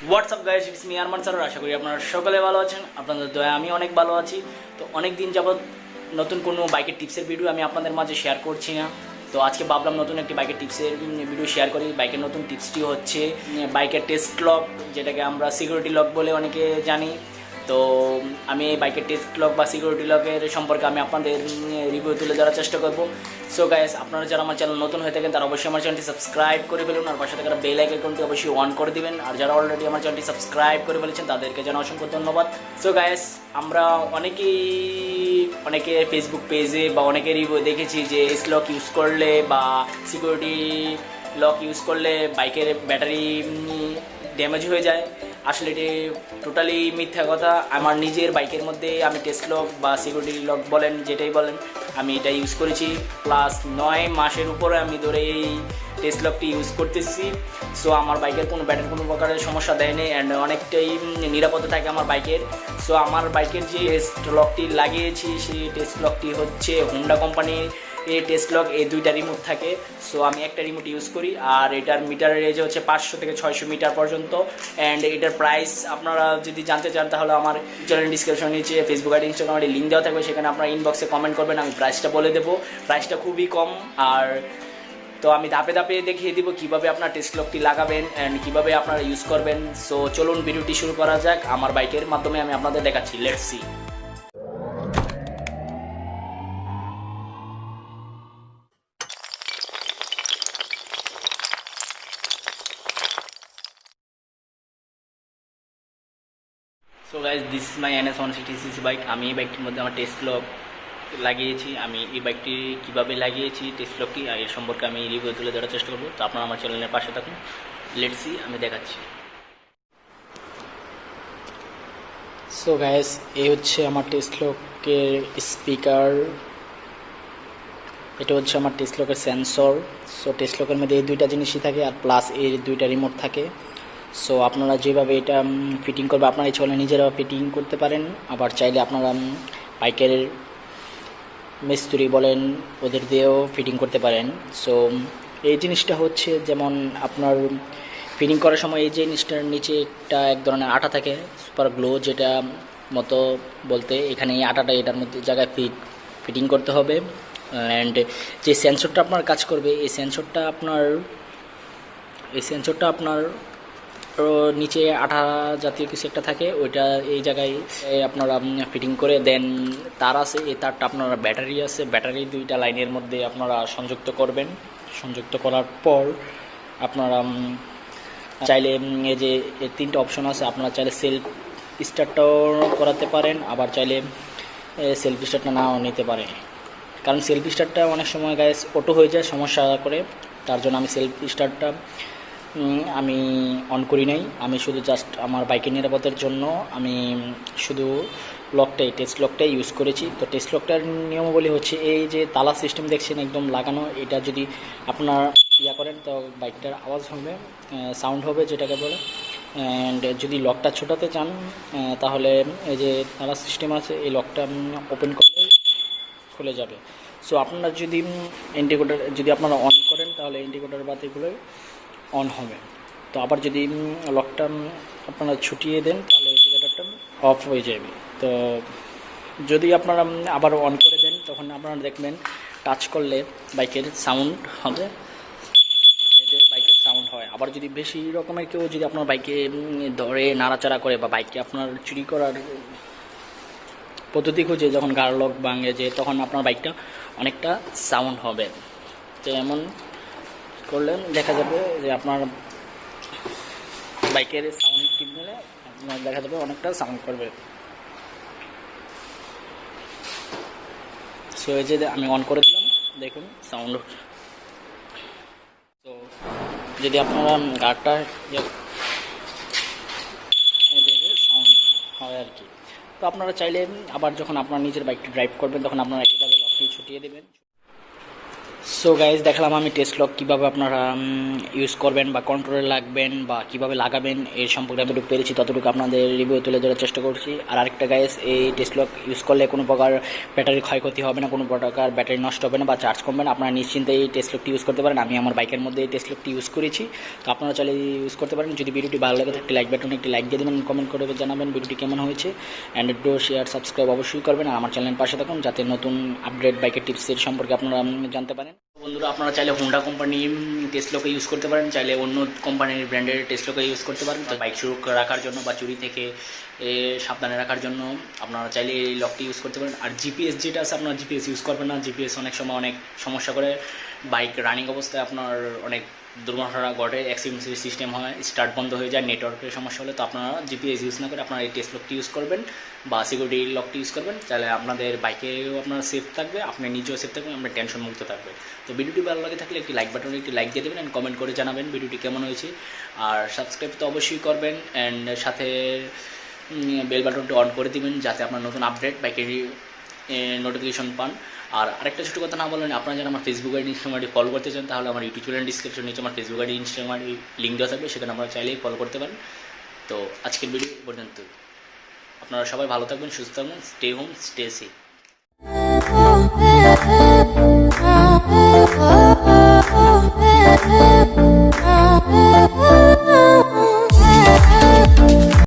WhatsApp guys, it's me Arman Sarwar. আশা করি আপনারা সকলে ভালো আছেন। আপনাদের দয়া আমি অনেক ভালো আছি। তো অনেক দিন যাবৎ নতুন কোনো বাইকের টিপসের ভিডিও আমি আপনাদের মাঝে শেয়ার করছি না। তো আজকে ভাবলাম নতুন একটি বাইকের টিপসের ভিডিও শেয়ার করি। বাইকের নতুন টিপসটি হচ্ছে বাইকের টেস্ট লক, যেটাকে আমরা সিকিউরিটি লক বলে অনেকে জানি। তো আমি এই বাইকের টেস্ট লক বা সিকিউরিটি লকের সম্পর্কে আমি আপনাদের রিভিউ তুলে ধরার চেষ্টা করব। সো গাইস, আপনারা যারা আমার চ্যানেল নতুন হয়ে থাকেন তারা অবশ্যই আমার চ্যানেলটি সাবস্ক্রাইব করে ফেলুন, আর পাশে থাকা বেল আইকনটি অবশ্যই অন করে দিবেন। আর যারা অলরেডি আমার চ্যানেলটি সাবস্ক্রাইব করে ফেলেছেন তাদেরকে জানাই অসংখ্য ধন্যবাদ। সো গাইস, আমরা অনেকে ফেসবুক পেজে বা অনেকের রিভিউ দেখেছি যে এস লক ইউজ করলে বা সিকিউরিটি লক ইউজ করলে বাইকের ব্যাটারি ড্যামেজ হয়ে যায়। আসলে এটি টোটালি মিথ্যা কথা। আমার নিজের বাইকের মধ্যে আমি টেস্ট লক বা সিকিউরিটি লক বলেন, যেটাই বলেন, আমি এটা ইউজ করেছি। প্লাস 9 মাসের উপরে আমি ধরে এই টেস্ট লকটি ইউজ করতেছি। সো আমার বাইকের কোনো ব্যাটারি কোনো প্রকারের সমস্যা দেয়নি অ্যান্ড অনেকটাই নিরাপদে থাকে আমার বাইকের। সো আমার বাইকের যে টেস্ট লকটি লাগিয়েছি সেই টেস্ট লকটি হচ্ছে হোন্ডা কোম্পানির এই টেস্ট লক। এই দুইটা রিমোট থাকে। সো আমি একটা রিমোট ইউজ করি, আর এটার মিটারের রেঞ্জ হচ্ছে 500 থেকে 600 মিটার পর্যন্ত। অ্যান্ড এটার প্রাইস আপনারা যদি জানতে চান তাহলে আমার চ্যানেল ডিসক্রিপশন নিচে Facebook ID Instagram ID link দেওয়া থাকবে, সেখানে আপনারা ইনবক্সে কমেন্ট করবেন, আমি প্রাইসটা বলে দেবো। প্রাইসটা খুবই কম। আর তো আমি ধাপে ধাপে দেখিয়ে দিব কীভাবে আপনার টেস্ট লকটি লাগাবেন অ্যান্ড কীভাবে আপনারা ইউজ করবেন। সো চলুন ভিডিওটি শুরু করা যাক। আমার বাইকের মাধ্যমে আমি আপনাদের দেখাচ্ছি। Let's see. So guys, this is my NS 160cc bike. আমি এই বাইকটির মধ্যে আমার টেস্ট লক লাগিয়েছি। আমি এই বাইকটি কীভাবে লাগিয়েছি টেস্ট লকটি এর সম্পর্কে আমি রিভিউ তুলে ধরার চেষ্টা করবো। তো আপনারা আমার চ্যানেলের পাশে থাকুন। লেটস সি, আমি দেখাচ্ছি। সো গাইজ, এই হচ্ছে আমার টেস্ট লকের স্পিকার, এটা হচ্ছে আমার টেস্ট লকের সেন্সর। সো টেস্ট লকের মধ্যে এই দুইটা জিনিসই থাকে, আর প্লাস এর দুইটা রিমোট থাকে। সো আপনারা যেভাবে এটা ফিটিং করবে আপনারা ইচ্ছা করলে নিজেরাও ফিটিং করতে পারেন, আবার চাইলে আপনারা বাইকের মিস্ত্রি বলেন ওদের দিয়েও ফিটিং করতে পারেন। সো এই জিনিসটা হচ্ছে যেমন আপনার ফিটিং করার সময় এই জিনিসটার নিচে একটা এক ধরনের আঠা থাকে, সুপার গ্লো যেটা মতো বলতে, এখানে এই আঠাটা এটার মধ্যে জায়গায় ফিটিং করতে হবে। অ্যান্ড যে সেন্সরটা আপনার কাজ করবে এই সেন্সরটা আপনার নিচে আঠা জাতীয় কিছু একটা থাকে, ওইটা এই জায়গায় আপনারা ফিটিং করে দেন। তার আছে, এই তারটা আপনারা ব্যাটারি দুইটা লাইনের মধ্যে আপনারা সংযুক্ত করবেন। সংযুক্ত করার পর আপনারা চাইলে এই যে এই তিনটা অপশন আছে, আপনারা চাইলে সেলফ স্টার্টটাও করাতে পারেন, আবার চাইলে সেলফ স্টার্টটা নাও নিতে পারে। কারণ সেলফ স্টার্টটা অনেক সময় গাইস অটো হয়ে যায়, সমস্যা করে। তার জন্য আমি সেলফ স্টার্টটা আমি অন করি নাই। আমি শুধু জাস্ট আমার বাইকের নিরাপত্তার জন্য আমি শুধু টেস্ট লকটাই ইউজ করেছি। তো টেস্ট লকটার নিয়মাবলী হচ্ছে এই যে তালা সিস্টেম দেখছেন একদম লাগানো, এটা যদি আপনার করেন তো বাইকটার আওয়াজ হবে, সাউন্ড হবে যেটাকে বলে। অ্যান্ড যদি লকটা ছোটাতে চান তাহলে এই যে তালা সিস্টেম আছে, এই লকটা ওপেন করলে খুলে যাবে। সো আপনারা যদি ইন্ডিকেটর যদি আপনারা অন করেন তাহলে ইন্ডিকেটর বাতিগুলো অন হবে। তো আবার যদি লকটা আপনারা ছুটিয়ে দেন তাহলে ইন্ডিকেটরটা অফ হয়ে যাবে। তো যদি আপনারা আবার অন করে দেন তখন আপনারা দেখবেন টাচ করলে বাইকের সাউন্ড হবে, এই যে বাইকের সাউন্ড হয়। আবার যদি বেশি রকমের কেউ যদি আপনার বাইকে ধরে নাড়াচাড়া করে বা বাইকে আপনার চুরি করার পদ্ধতি খুঁজে যখন গাড় লক ভাঙে যে, তখন আপনার বাইকটা অনেকটা সাউন্ড হবে। তো এমন করলেন দেখা যাবে যে আপনার বাইকের সাউন্ড টিপ দিলে আপনার দেখা যাবে অনেকটা সাউন্ড করবে। সো এই যে আমি অন করে দিলাম, দেখুন সাউন্ড। তো যদি আপনারা গাড়টা সাউন্ড হয় আর কি। তো আপনারা চাইলে আবার যখন আপনার নিজের বাইকটি ড্রাইভ করবেন তখন আপনারা এভাবে লকটি ছুটিয়ে দেবেন। সো গাইজ দেখলাম আমি টেসলক কীভাবে আপনারা ইউজ করবেন বা কন্ট্রোলে লাগবেন বা কীভাবে লাগাবেন এর সম্পর্কে আমি যতটুকু পেরেছি ততটুকু আপনাদের রিভিউ তুলে ধরার চেষ্টা করছি। আর আরেকটা গাইজ, এই টেসলক ইউজ করলে কোনো প্রকার ব্যাটারি ক্ষয়ক্ষতি হবে না, কোনো প্রকার ব্যাটারি নষ্ট হবে না বা চার্জ কমবে না। আপনারা নিশ্চিন্তে এই টেসলকটি ইউজ করতে পারেন। আমি আমার বাইকের মধ্যে এই টেসলকটি ইউজ করেছি, তো আপনারা চাইলে ইউজ করতে পারেন। যদি ভিডিওটি ভালো লাগে একটি লাইক বাটনে একটি লাইক দিয়ে দেবেন, কমেন্ট করে জানাবেন ভিডিওটি কেমন হয়েছে, অ্যান্ড একটু শেয়ার সাবস্ক্রাইব অবশ্যই করবেন। আর আমার চ্যানেলের পাশে থাকুন যাতে নতুন আপডেট বাইকের টিপসের সম্পর্কে আপনারা জানতে পারেন। বন্ধুরা, আপনারা চাইলে হোন্ডা কোম্পানি টেসলকে ইউজ করতে পারেন, চাইলে অন্য কোম্পানির ব্র্যান্ডের টেসলকে ইউজ করতে পারেন। তো বাইক সুরক্ষা রাখার জন্য বা চুরি থেকে সাবধানে রাখার জন্য আপনারা চাইলে এই লকটি ইউজ করতে পারেন। আর জিপিএস যেটা আছে, আপনারা জিপিএস ইউজ করবেন না। জিপিএস অনেক সময় অনেক সমস্যা করে, বাইক রানিং অবস্থায় আপনার অনেক দুর্ঘটনা ঘটে, অ্যাক্সিডেন্ট সিস্টেম হয়, স্টার্ট বন্ধ হয়ে যায়, নেটওয়ার্কের সমস্যা হলে। তো আপনারা জিপিএস ইউজ না করে আপনারা এই টেসলকটি ইউজ করবেন বা সিকিউরিটি লকটি ইউজ করবেন, তাহলে আপনাদের বাইকেও আপনার সেফ থাকবে, আপনি নিজেও সেফ থাকবেন, আপনার টেনশন মুক্ত থাকবে। তো ভিডিওটি ভালো লাগে থাকলে একটি লাইক বাটনে একটি লাইক দিয়ে দেবেন, অ্যান্ড কমেন্ট করে জানাবেন ভিডিওটি কেমন হয়েছে। আর সাবস্ক্রাইব তো অবশ্যই করবেন, অ্যান্ড সাথে বেল বাটনটি অন করে দিবেন যাতে আপনার নতুন আপডেট বাইকের নোটিফিকেশন পান। আর আরেকটা ছোটো কথা না বললেন, আপনারা যারা আমার Facebook ID Instagram ID follow করতে চান, তাহলে আমার ইউটিউব চ্যানেল ডিসক্রিপশন নিচে আমার Facebook ID Instagram ID link দেওয়া থাকবে, সেখানে আপনারা চাইলেই ফলো করতে পারেন। তো আজকের ভিডিও পর্যন্ত, আপনারা সবাই ভালো থাকবেন, সুস্থ থাকবেন, স্টে হোম স্টে সেফ।